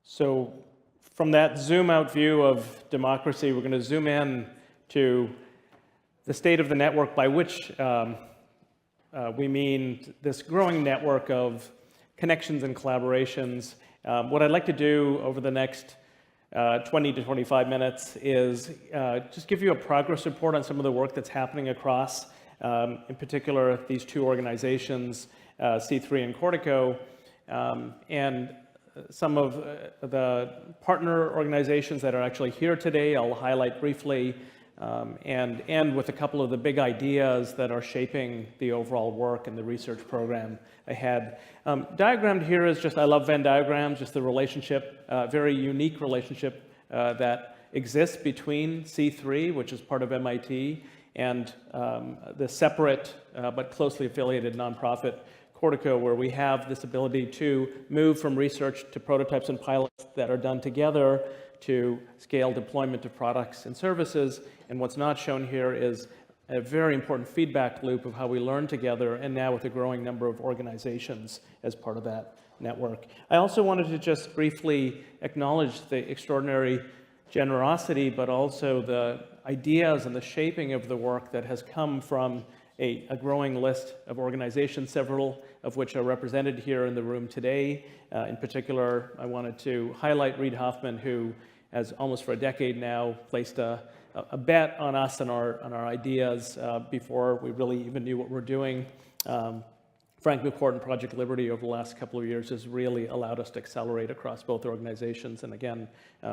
So from that zoom out view of democracy, we're going to zoom in to the state of the network, by which we mean this growing network of connections and collaborations. What I'd like to do over the next 20 to 25 minutes is just give you a progress report on some of the work that's happening across, in particular, these two organizations, C3 and Cortico, and some of the partner organizations that are actually here today, I'll highlight briefly, and end with a couple of the big ideas that are shaping the overall work and the research program ahead. Diagrammed here is just, I love Venn diagrams, just the relationship, very unique relationship that exists between C3, which is part of MIT, and the separate but closely affiliated nonprofit Cortico, where we have this ability to move from research to prototypes and pilots that are done together to scale deployment of products and services. And what's not shown here is a very important feedback loop of how we learn together, and now with a growing number of organizations as part of that network. I also wanted to just briefly acknowledge the extraordinary generosity, but also the ideas and the shaping of the work that has come from a growing list of organizations, several of which are represented here in the room today. In particular, I wanted to highlight Reid Hoffman, who has almost for a decade now placed a bet on us and our ideas before we really even knew what we're doing. Frank McCourt and Project Liberty over the last couple of years has really allowed us to accelerate across both organizations, and again,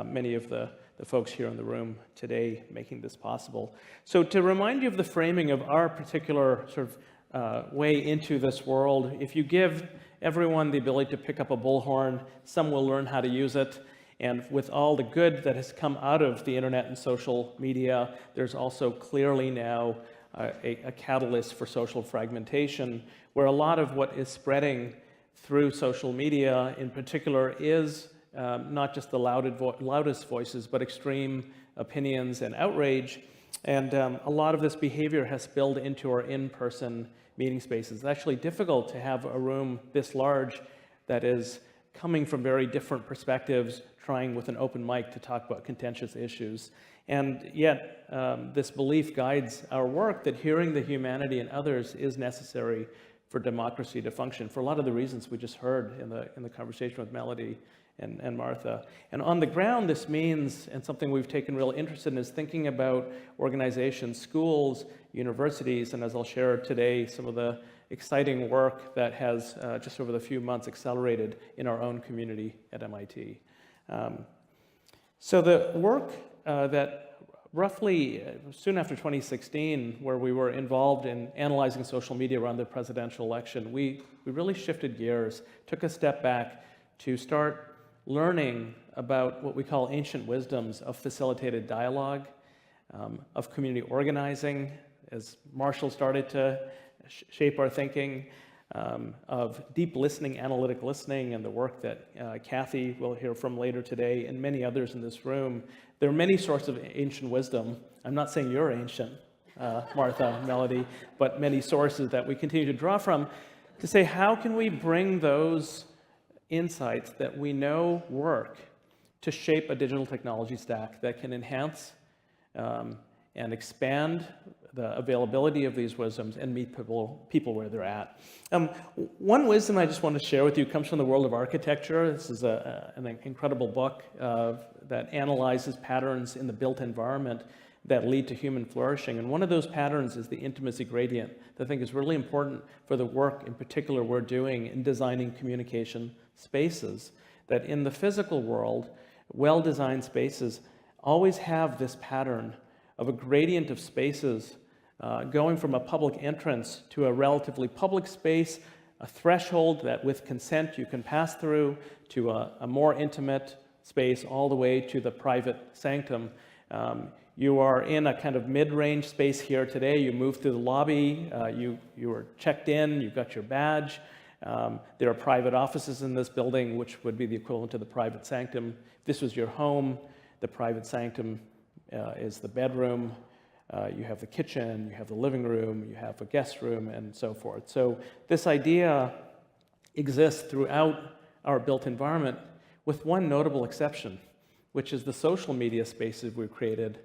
many of the folks here in the room today making this possible. So to remind you of the framing of our particular sort of way into this world, if you give everyone the ability to pick up a bullhorn, some will learn how to use it. And with all the good that has come out of the internet and social media, there's also clearly now a catalyst for social fragmentation, where a lot of what is spreading through social media in particular is not just the loudest voices, but extreme opinions and outrage. And a lot of this behavior has spilled into our in-person meeting spaces. It's actually difficult to have a room this large that is coming from very different perspectives, trying with an open mic to talk about contentious issues. And yet, this belief guides our work that hearing the humanity in others is necessary for democracy to function, for a lot of the reasons we just heard in the conversation with Melody and Martha. And on the ground, this means, and something we've taken real interest in, is thinking about organizations, schools, universities, and as I'll share today, some of the exciting work that has just over the few months accelerated in our own community at MIT. So the work that roughly soon after 2016, where we were involved in analyzing social media around the presidential election, we really shifted gears, took a step back to start learning about what we call ancient wisdoms of facilitated dialogue, of community organizing, as Marshall started to shape our thinking, of deep listening, analytic listening, and the work that Kathy will hear from later today, and many others in this room. There are many sources of ancient wisdom. I'm not saying you're ancient, Martha, Melody, but many sources that we continue to draw from to say, how can we bring those insights that we know work to shape a digital technology stack that can enhance and expand the availability of these wisdoms and meet people where they're at. One wisdom I just want to share with you comes from the world of architecture. This is an incredible book that analyzes patterns in the built environment that lead to human flourishing. And one of those patterns is the intimacy gradient that I think is really important for the work in particular we're doing in designing communication spaces. That in the physical world, well-designed spaces always have this pattern of a gradient of spaces going from a public entrance to a relatively public space, a threshold that with consent you can pass through, to a more intimate space all the way to the private sanctum. You are in a kind of mid-range space here today. You move through the lobby, you are checked in, you've got your badge. There are private offices in this building, which would be the equivalent to the private sanctum. If this was your home, the private sanctum is the bedroom. You have the kitchen, you have the living room, you have a guest room, and so forth. So this idea exists throughout our built environment, with one notable exception, which is the social media spaces we've created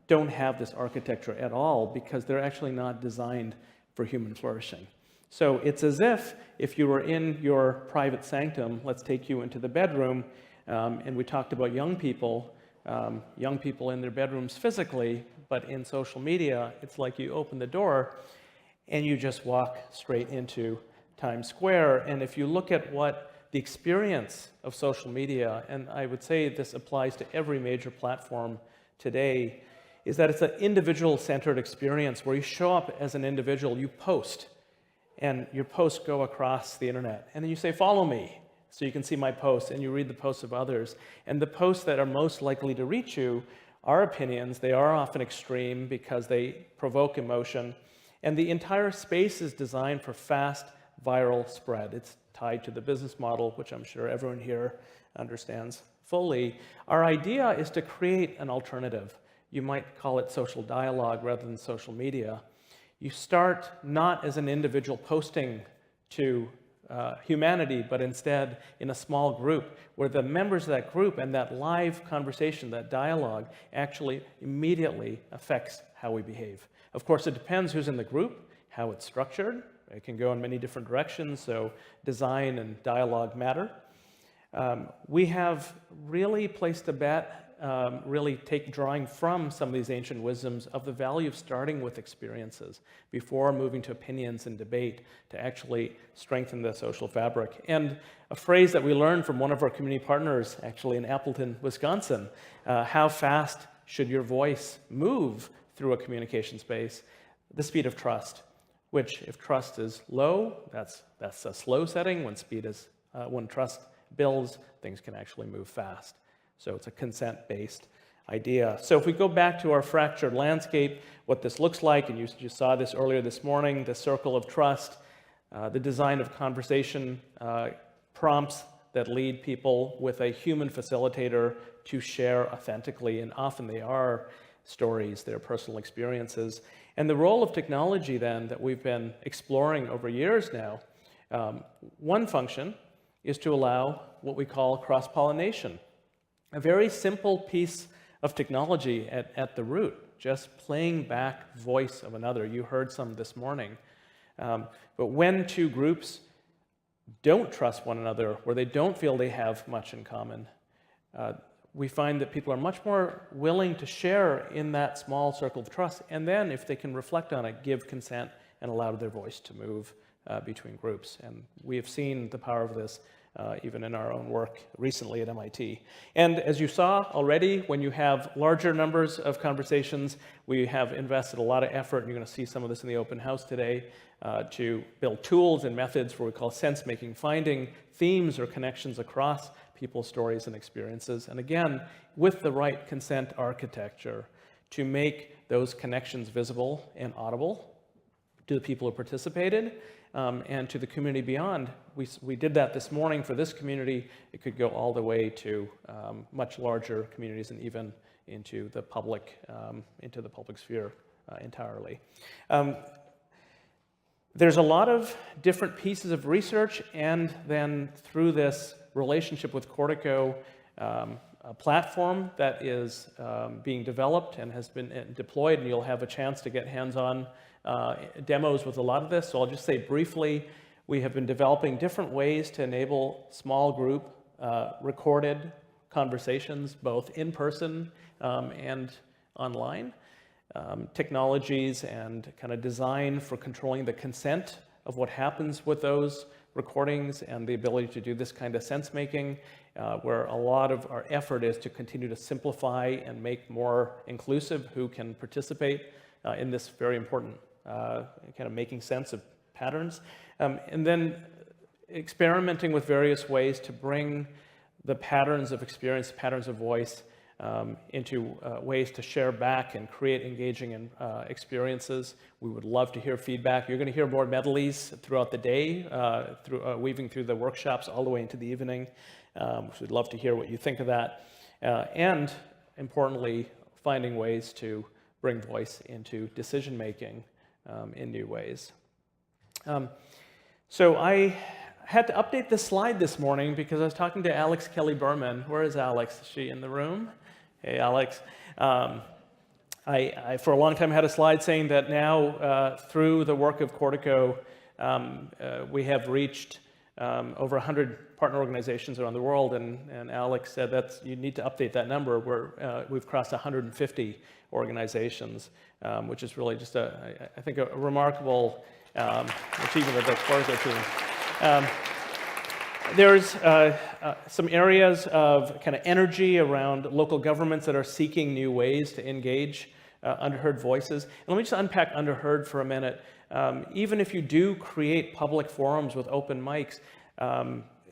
don't have this architecture at all because they're actually not designed for human flourishing. So it's as if you were in your private sanctum, let's take you into the bedroom, and we talked about young people in their bedrooms physically, but in social media, it's like you open the door and you just walk straight into Times Square. And if you look at what the experience of social media, and I would say this applies to every major platform today, is that it's an individual-centered experience where you show up as an individual, you post, and your posts go across the internet. And then you say, follow me, so you can see my posts, and you read the posts of others. And the posts that are most likely to reach you are opinions. They are often extreme because they provoke emotion. And the entire space is designed for fast, viral spread. It's tied to the business model, which I'm sure everyone here understands fully. Our idea is to create an alternative. You might call it social dialogue rather than social media. You start not as an individual posting to humanity, but instead in a small group where the members of that group and that live conversation, that dialogue, actually immediately affects how we behave. Of course, it depends who's in the group, how it's structured. It can go in many different directions, so design and dialogue matter. We have really placed a bet, drawing from some of these ancient wisdoms of the value of starting with experiences before moving to opinions and debate to actually strengthen the social fabric. And a phrase that we learned from one of our community partners, actually in Appleton, Wisconsin, how fast should your voice move through a communication space? The speed of trust, which if trust is low, that's a slow setting. When trust builds, things can actually move fast. So it's a consent-based idea. So if we go back to our fractured landscape, what this looks like, and you saw this earlier this morning, the circle of trust, the design of conversation prompts that lead people with a human facilitator to share authentically, and often they are stories, they're personal experiences. And the role of technology then that we've been exploring over years now, one function is to allow what we call cross-pollination. A very simple piece of technology at the root, just playing back voice of another. You heard some this morning. But when two groups don't trust one another, where they don't feel they have much in common, we find that people are much more willing to share in that small circle of trust, and then, if they can reflect on it, give consent and allow their voice to move between groups. And we have seen the power of this even in our own work recently at MIT. And as you saw already, when you have larger numbers of conversations, we have invested a lot of effort, and you're going to see some of this in the open house today, to build tools and methods for what we call sense-making, finding themes or connections across people's stories and experiences. And again, with the right consent architecture to make those connections visible and audible to the people who participated, and to the community beyond. We did that this morning for this community. It could go all the way to much larger communities and even into the public sphere entirely. There's a lot of different pieces of research, and then through this relationship with Cortico, a platform that is being developed and has been deployed, and you'll have a chance to get hands-on demos with a lot of this. So I'll just say briefly, we have been developing different ways to enable small group recorded conversations, both in person and online. Technologies and kind of design for controlling the consent of what happens with those recordings, and the ability to do this kind of sense-making, where a lot of our effort is to continue to simplify and make more inclusive who can participate in this very important kind of making sense of patterns. And then experimenting with various ways to bring the patterns of experience, patterns of voice, into ways to share back and create engaging experiences. We would love to hear feedback. You're going to hear more medleys throughout the day, weaving through the workshops all the way into the evening. We'd love to hear what you think of that. And importantly, finding ways to bring voice into decision-making in new ways. So I had to update this slide this morning because I was talking to Alex Kelly-Berman. Where is Alex? Is she in the room? Hey, Alex. I for a long time, had a slide saying that now, through the work of Cortico, we have reached over 100 partner organizations around the world, and Alex said you need to update that number. We've crossed 150 organizations, which is really just I think a remarkable achievement of the Cortico team. There's some areas of kind of energy around local governments that are seeking new ways to engage underheard voices. And let me just unpack underheard for a minute. Even if you do create public forums with open mics,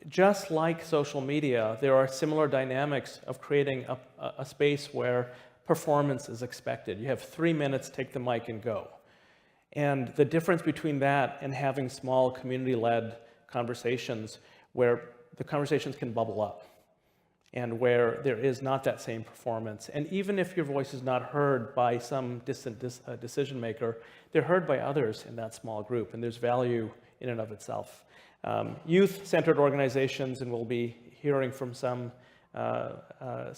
just like social media, there are similar dynamics of creating a space where performance is expected. You have 3 minutes, take the mic and go. And the difference between that and having small community-led conversations where the conversations can bubble up and where there is not that same performance. And even if your voice is not heard by some distant decision maker, they're heard by others in that small group, and there's value in and of itself. Youth-centered organizations, and we'll be hearing from some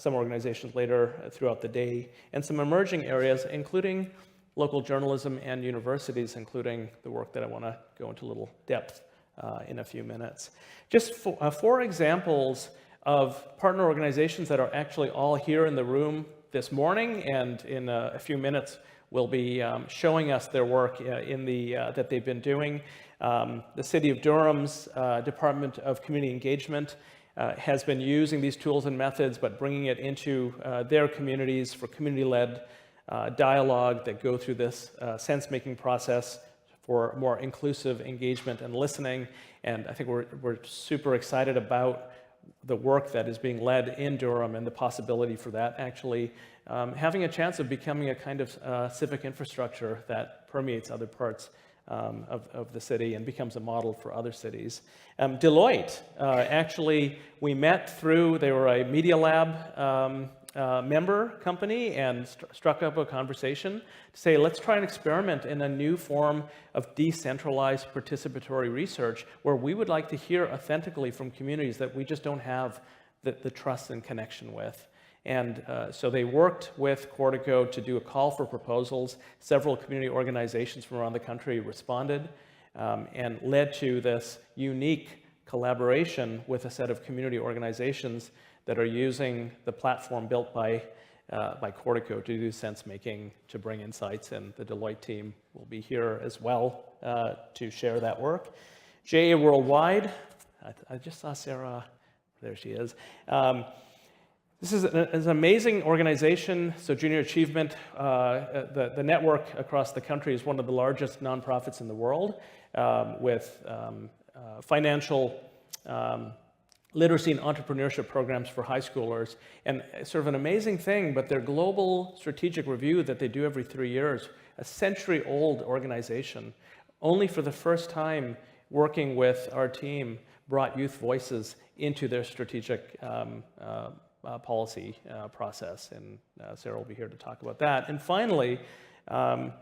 organizations later throughout the day, and some emerging areas, including local journalism and universities, including the work that I want to go into a little depth in a few minutes. Just four examples of partner organizations that are actually all here in the room this morning, and in a few minutes will be showing us their work that they've been doing. The City of Durham's Department of Community Engagement has been using these tools and methods, but bringing it into their communities for community-led dialogue that go through this sense-making process for more inclusive engagement and listening. And I think we're super excited about the work that is being led in Durham and the possibility for that actually having a chance of becoming a kind of civic infrastructure that permeates other parts of the city and becomes a model for other cities. Deloitte, actually, we met through, they were a Media Lab member company, and struck up a conversation to say, let's try and experiment in a new form of decentralized participatory research where we would like to hear authentically from communities that we just don't have the trust and connection with. And so they worked with Cortico to do a call for proposals. Several community organizations from around the country responded and led to this unique collaboration with a set of community organizations that are using the platform built by Cortico to do sense-making, to bring insights, and the Deloitte team will be here as well to share that work. JA Worldwide, I just saw Sarah, there she is. This is an amazing organization, so Junior Achievement, the network across the country is one of the largest nonprofits in the world with financial literacy and entrepreneurship programs for high schoolers. And sort of an amazing thing, but their global strategic review that they do every 3 years, a century-old organization, only for the first time working with our team, brought youth voices into their strategic policy process, and Sarah will be here to talk about that. And finally, the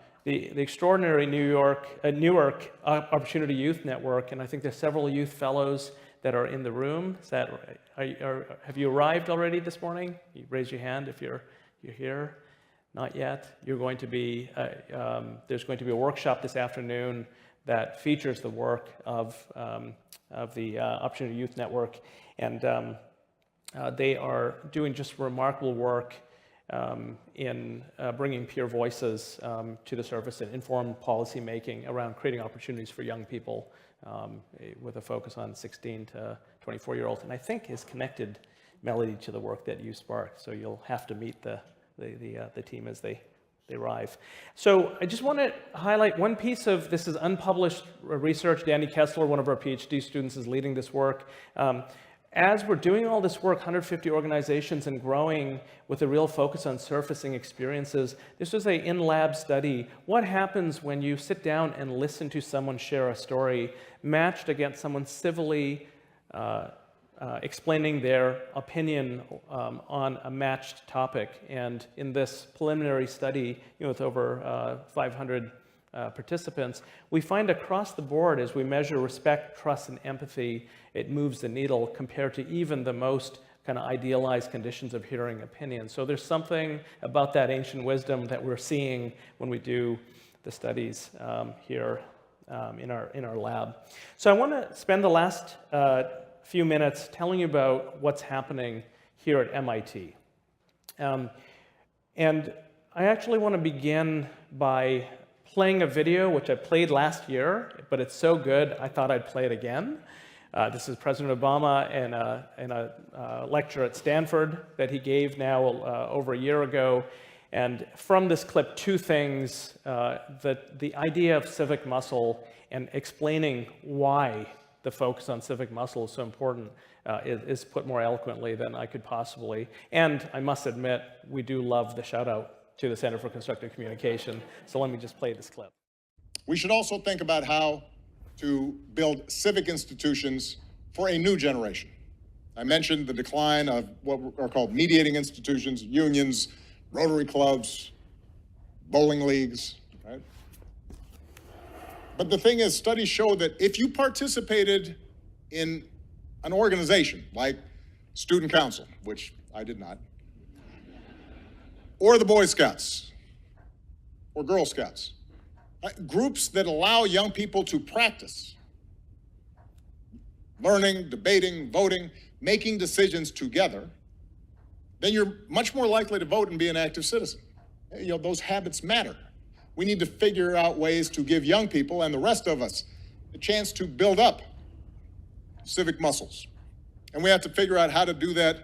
extraordinary Newark Opportunity Youth Network, and I think there's several youth fellows that are in the room. Have you arrived already this morning? You raise your hand if you're here. Not yet. You're going to be. There's going to be a workshop this afternoon that features the work of the Opportunity Youth Network, and they are doing just remarkable work in bringing peer voices to the surface and informed policy making around creating opportunities for young people with a focus on 16 to 24-year-olds. And I think is connected, Melody, to the work that you sparked. So you'll have to meet the team as they arrive. So I just want to highlight one piece of this is unpublished research. Danny Kessler, one of our PhD students, is leading this work. As we're doing all this work, 150 organizations and growing with a real focus on surfacing experiences, this was an in-lab study. What happens when you sit down and listen to someone share a story matched against someone civilly explaining their opinion on a matched topic? And in this preliminary study, with over 500 participants, we find across the board, as we measure respect, trust, and empathy, it moves the needle compared to even the most kind of idealized conditions of hearing opinion. So there's something about that ancient wisdom that we're seeing when we do the studies here in our lab. So I want to spend the last few minutes telling you about what's happening here at MIT. And I actually want to begin by playing a video which I played last year, but it's so good I thought I'd play it again. This is President Obama in a lecture at Stanford that he gave now over a year ago. And from this clip, two things: the idea of civic muscle and explaining why the focus on civic muscle is so important is put more eloquently than I could possibly. And I must admit, we do love the shout out to the Center for Constructive Communication. So let me just play this clip. We should also think about how to build civic institutions for a new generation. I mentioned the decline of what are called mediating institutions, unions, Rotary clubs, bowling leagues, right? But the thing is, studies show that if you participated in an organization like Student Council, which I did not, or the Boy Scouts, or Girl Scouts, groups that allow young people to practice learning, debating, voting, making decisions together, then you're much more likely to vote and be an active citizen. You know, those habits matter. We need to figure out ways to give young people and the rest of us a chance to build up civic muscles. And we have to figure out how to do that,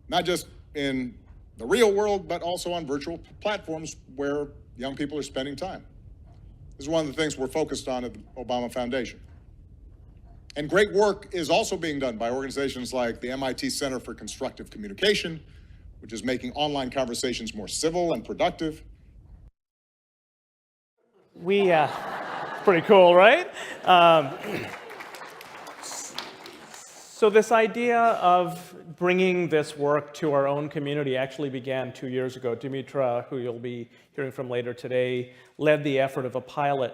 not just in the real world, but also on virtual platforms where young people are spending time. This is one of the things we're focused on at the Obama Foundation. And great work is also being done by organizations like the MIT Center for Constructive Communication, which is making online conversations more civil and productive. Pretty cool, right? So this idea of bringing this work to our own community actually began 2 years ago. Dimitra, who you'll be hearing from later today, led the effort of a pilot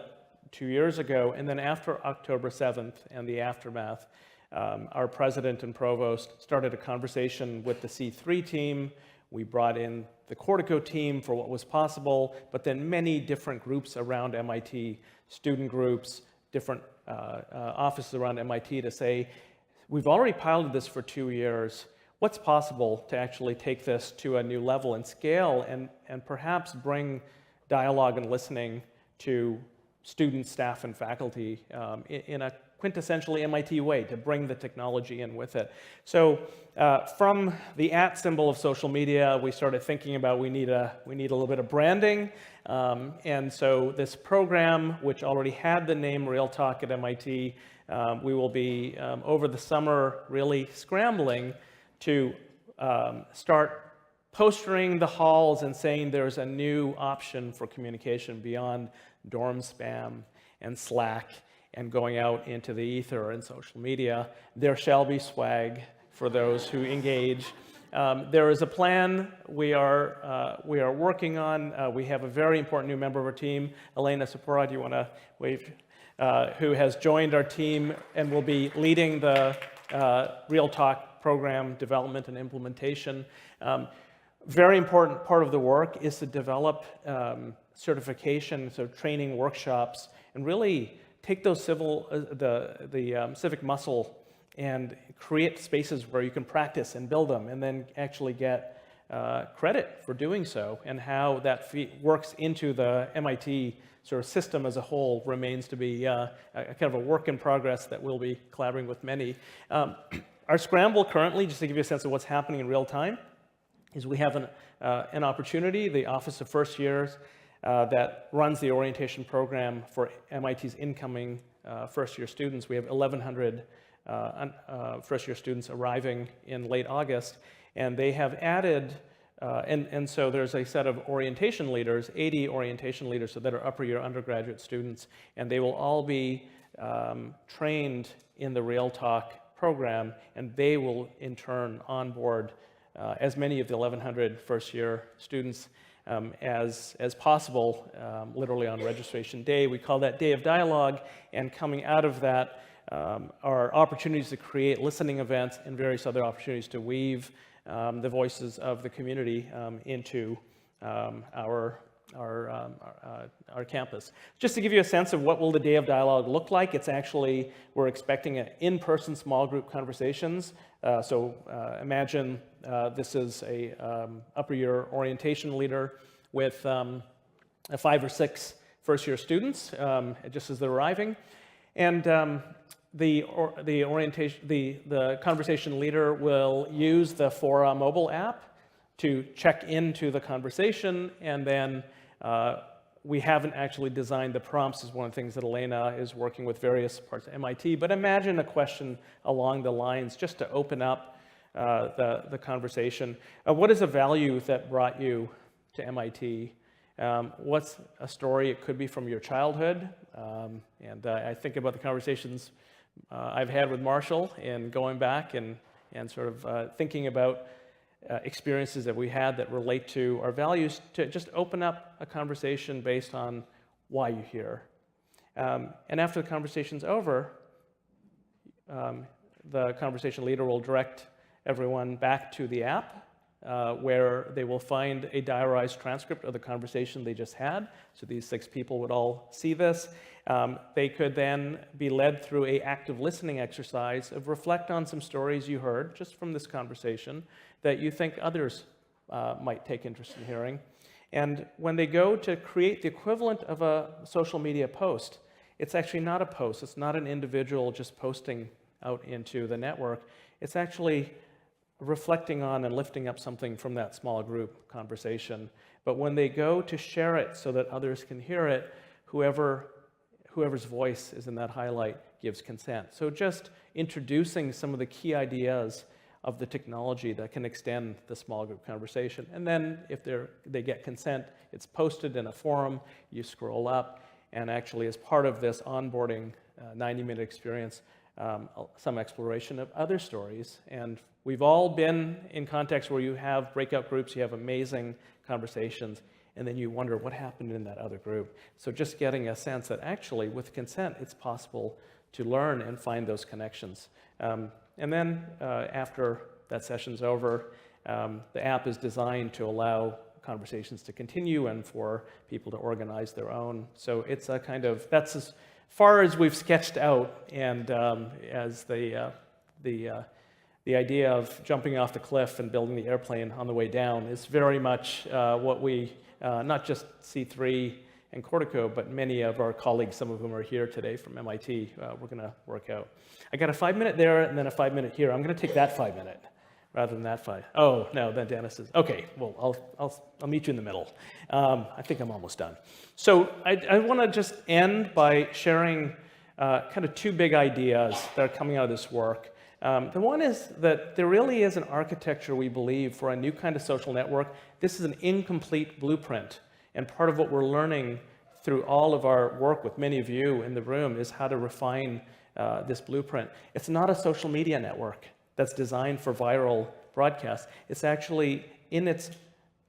2 years ago. And then after October 7th and the aftermath, our president and provost started a conversation with the C3 team. We brought in the Cortico team for what was possible, but then many different groups around MIT, student groups, different offices around MIT to say, we've already piloted this for 2 years. What's possible to actually take this to a new level and scale and perhaps bring dialogue and listening to students, staff, and faculty in a quintessentially MIT way to bring the technology in with it. So from the @ symbol of social media, we started thinking about we need a little bit of branding. And so this program, which already had the name Real Talk at MIT, we will be, over the summer, really scrambling to start postering the halls and saying there's a new option for communication beyond dorm spam and Slack and going out into the ether and social media. There shall be swag for those who engage. There is a plan we are working on. We have a very important new member of our team, Elena Sapora. Do you want to wave? Who has joined our team and will be leading the Real Talk program development and implementation. Very important part of the work is to develop certification, so training workshops, and really take those civic muscle and create spaces where you can practice and build them, and then actually get credit for doing so, and how that works into the MIT sort of system as a whole remains to be a kind of a work in progress that we'll be collaborating with many. Our scramble currently, just to give you a sense of what's happening in real time, is we have an opportunity, the Office of First Years, that runs the orientation program for MIT's incoming first-year students. We have 1,100 first-year students arriving in late August, and they have added, and so there's a set of orientation leaders, 80 orientation leaders that are upper-year undergraduate students, and they will all be trained in the Real Talk program, and they will in turn onboard as many of the 1,100 first-year students as possible, literally on registration day. We call that Day of Dialogue, and coming out of that are opportunities to create listening events and various other opportunities to weave the voices of the community into our campus. Just to give you a sense of what will the Day of Dialogue look like, it's actually, we're expecting in-person small group conversations. Imagine this is a upper year orientation leader with 5 or 6 first-year students just as they're arriving. And the conversation leader will use the Fora mobile app to check into the conversation, and then we haven't actually designed the prompts, is one of the things that Elena is working with various parts of MIT, but imagine a question along the lines just to open up the conversation. What is a value that brought you to MIT? What's a story? It could be from your childhood, and I think about the conversations I've had with Marshall and going back and sort of thinking about experiences that we had that relate to our values, to just open up a conversation based on why you're here. And after the conversation's over, the conversation leader will direct everyone back to the app where they will find a diarized transcript of the conversation they just had. So these 6 people would all see this. They could then be led through an active listening exercise of reflect on some stories you heard just from this conversation that you think others might take interest in hearing. And when they go to create the equivalent of a social media post, it's actually not a post. It's not an individual just posting out into the network. It's actually reflecting on and lifting up something from that small group conversation. But when they go to share it so that others can hear it, whoever's voice is in that highlight gives consent. So just introducing some of the key ideas of the technology that can extend the small group conversation. And then if they get consent, it's posted in a forum, you scroll up, and actually as part of this onboarding 90-minute experience, some exploration of other stories. And we've all been in contexts where you have breakout groups, you have amazing conversations, and then you wonder what happened in that other group. So just getting a sense that actually with consent, it's possible to learn and find those connections. And then after that session's over, the app is designed to allow conversations to continue and for people to organize their own. So it's a kind of, that's as far as we've sketched out, and as the idea of jumping off the cliff and building the airplane on the way down is very much what we, not just C3 and Cortico, but many of our colleagues, some of whom are here today from MIT, we're going to work out. I got a 5-minute there and then a 5-minute here. I'm going to take that 5-minute rather than that 5. Oh, no, then Dennis is, okay, well, I'll meet you in the middle. I think I'm almost done. So I want to just end by sharing kind of 2 big ideas that are coming out of this work. The one is that there really is an architecture, we believe, for a new kind of social network. This is an incomplete blueprint. And part of what we're learning through all of our work with many of you in the room is how to refine this blueprint. It's not a social media network that's designed for viral broadcast. It's actually, in its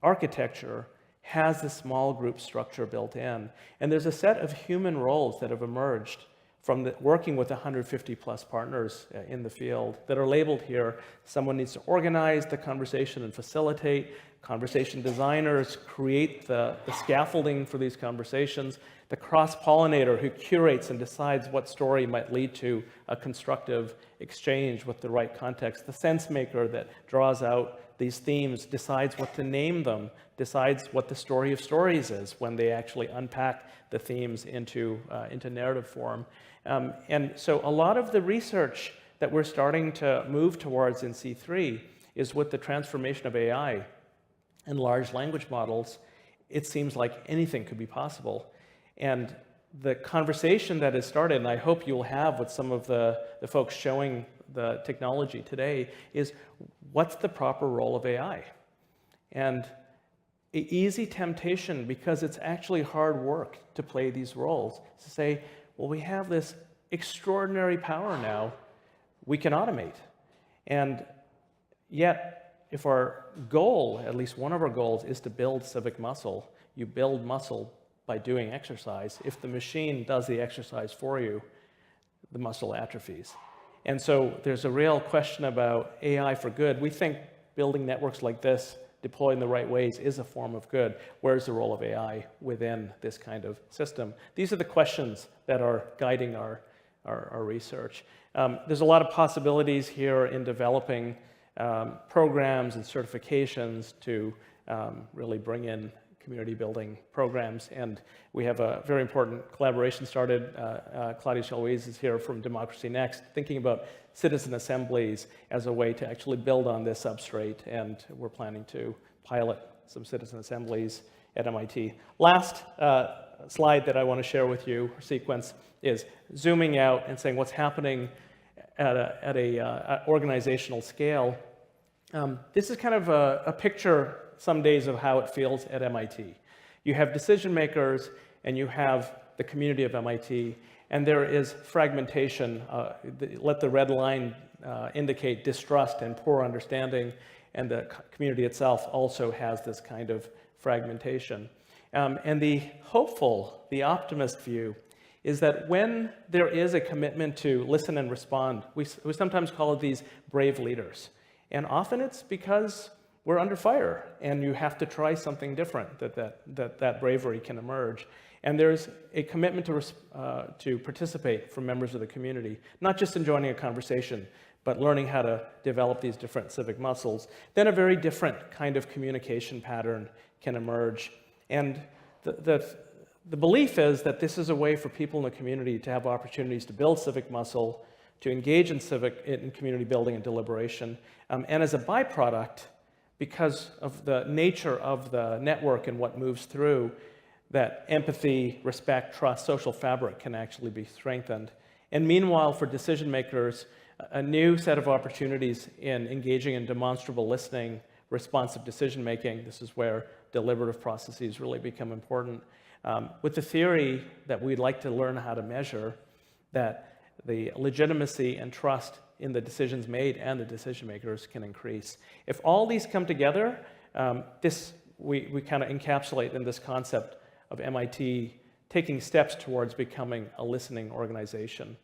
architecture, has the small group structure built in. And there's a set of human roles that have emerged from working with 150 plus partners in the field that are labeled here. Someone needs to organize the conversation and facilitate. Conversation designers create the scaffolding for these conversations. The cross-pollinator who curates and decides what story might lead to a constructive exchange with the right context. The sense maker that draws out these themes, decides what to name them, decides what the story of stories is when they actually unpack the themes into narrative form. And so a lot of the research that we're starting to move towards in C3 is with the transformation of AI and large language models. It seems like anything could be possible. And the conversation that has started, and I hope you'll have with some of the folks showing the technology today, is what's the proper role of AI? And an easy temptation, because it's actually hard work to play these roles, is to say, well, we have this extraordinary power now, we can automate. And yet, if our goal, at least one of our goals, is to build civic muscle, you build muscle by doing exercise. If the machine does the exercise for you, the muscle atrophies. And so there's a real question about AI for good. We think building networks like this, deploying the right ways, is a form of good. Where's the role of AI within this kind of system? These are the questions that are guiding our research. There's a lot of possibilities here in developing programs and certifications to really bring in community building programs, and we have a very important collaboration started. Claudia Chalwies is here from Democracy Next, thinking about citizen assemblies as a way to actually build on this substrate, and we're planning to pilot some citizen assemblies at MIT. Last slide that I want to share with you, or sequence, is zooming out and saying what's happening at a organizational scale. This is kind of a picture some days of how it feels at MIT. You have decision makers and you have the community of MIT, and there is fragmentation. Let the red line indicate distrust and poor understanding, and the community itself also has this kind of fragmentation. And the hopeful, the optimist view is that when there is a commitment to listen and respond, we sometimes call it these brave leaders. And often it's because we're under fire and you have to try something different that bravery can emerge. And there's a commitment to participate from members of the community, not just in joining a conversation, but learning how to develop these different civic muscles. Then a very different kind of communication pattern can emerge. And the belief is that this is a way for people in the community to have opportunities to build civic muscle, to engage in community building and deliberation, and as a byproduct, because of the nature of the network and what moves through, that empathy, respect, trust, social fabric can actually be strengthened. And meanwhile, for decision makers, a new set of opportunities in engaging in demonstrable listening, responsive decision making. This is where deliberative processes really become important. With the theory that we'd like to learn how to measure, that the legitimacy and trust in the decisions made and the decision makers can increase. If all these come together, we kind of encapsulate in this concept of MIT taking steps towards becoming a listening organization.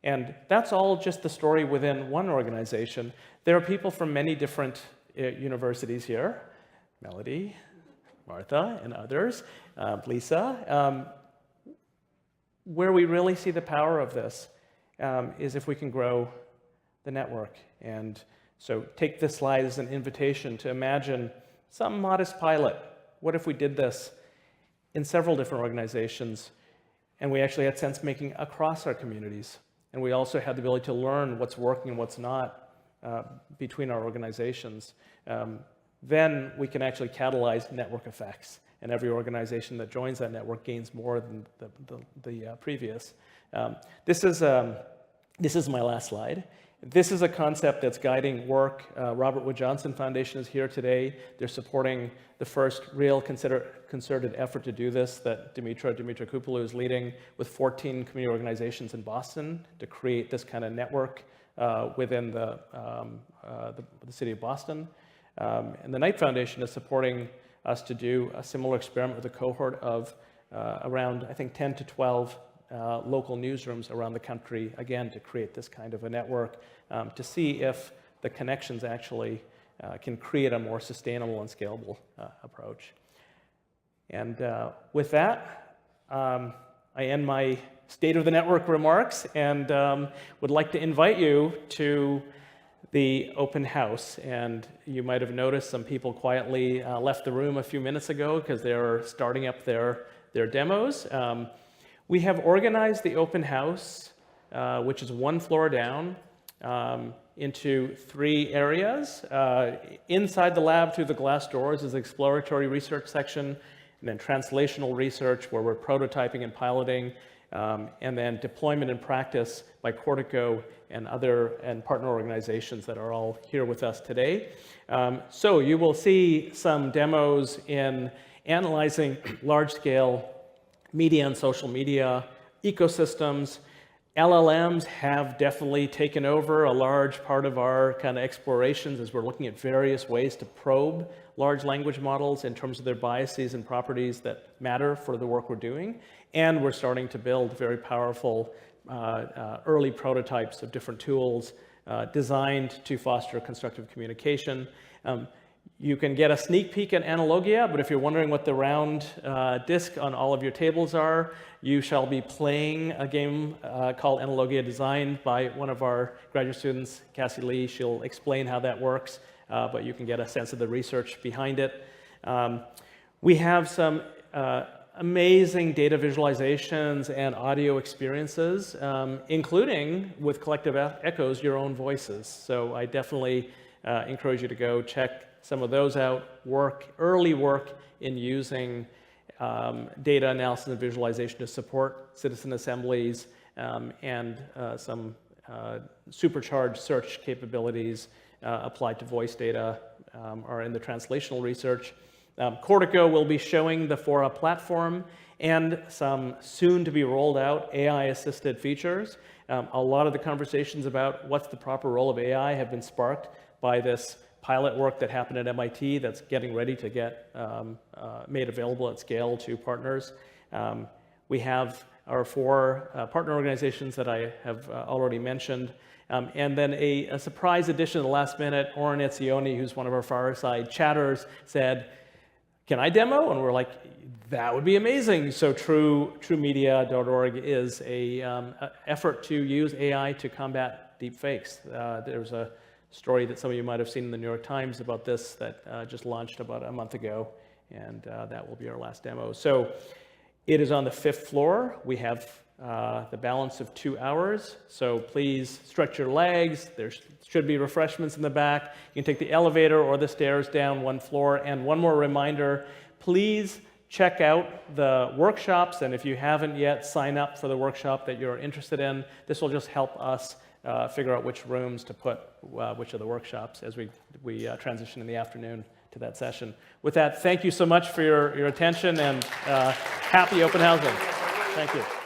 And that's all just the story within one organization. There are people from many different universities here, Melody, Martha, and others, Lisa. Where we really see the power of this is if we can grow the network. And so take this slide as an invitation to imagine some modest pilot. What if we did this in several different organizations, and we actually had sense making across our communities, and we also had the ability to learn what's working and what's not between our organizations. Then we can actually catalyze network effects, and every organization that joins that network gains more than the previous. This is my last slide. This is a concept that's guiding work. Robert Wood Johnson Foundation is here today. They're supporting the first real concerted effort to do this that Dimitra Kupalu is leading with 14 community organizations in Boston to create this kind of network within the city of Boston. And the Knight Foundation is supporting us to do a similar experiment with a cohort of around, I think, 10 to 12 local newsrooms around the country, again, to create this kind of a network, to see if the connections actually can create a more sustainable and scalable approach. And with that, I end my State of the Network remarks and would like to invite you to the open house. And you might have noticed some people quietly left the room a few minutes ago because they're starting up their demos. We have organized the open house, which is one floor down, into 3 areas. Inside the lab, through the glass doors, is the exploratory research section, and then translational research, where we're prototyping and piloting, and then deployment and practice by Cortico and partner organizations that are all here with us today. So you will see some demos in analyzing large-scale media and social media ecosystems, LLMs have definitely taken over a large part of our kind of explorations as we're looking at various ways to probe large language models in terms of their biases and properties that matter for the work we're doing. And we're starting to build very powerful early prototypes of different tools designed to foster constructive communication. You can get a sneak peek at Analogia, but if you're wondering what the round disk on all of your tables are, you shall be playing a game called Analogia, designed by one of our graduate students, Cassie Lee. She'll explain how that works, but you can get a sense of the research behind it. We have some amazing data visualizations and audio experiences, including with Collective Echoes, your own voices. So I definitely encourage you to go check some of those out, early work in using data analysis and visualization to support citizen assemblies, and some supercharged search capabilities applied to voice data are in the translational research. Cortico will be showing the Fora platform and some soon to be rolled out AI-assisted features. A lot of the conversations about what's the proper role of AI have been sparked by this pilot work that happened at MIT that's getting ready to get made available at scale to partners. We have our 4 partner organizations that I have already mentioned. And then a surprise addition at the last minute, Oren Etzioni, who's one of our fireside chatters, said, "Can I demo?" And we're like, that would be amazing. So truemedia.org is an effort to use AI to combat deepfakes. There's a story that some of you might have seen in the New York Times about this that just launched about a month ago, and that will be our last demo. So it is on the 5th floor. We have the balance of 2 hours, so please stretch your legs. There should be refreshments in the back. You can take the elevator or the stairs down 1 floor. And one more reminder, please check out the workshops, and if you haven't yet, sign up for the workshop that you're interested in. This will just help us figure out which rooms to put which of the workshops as we transition in the afternoon to that session. With that, thank you so much for your attention, and happy open housing. Thank you.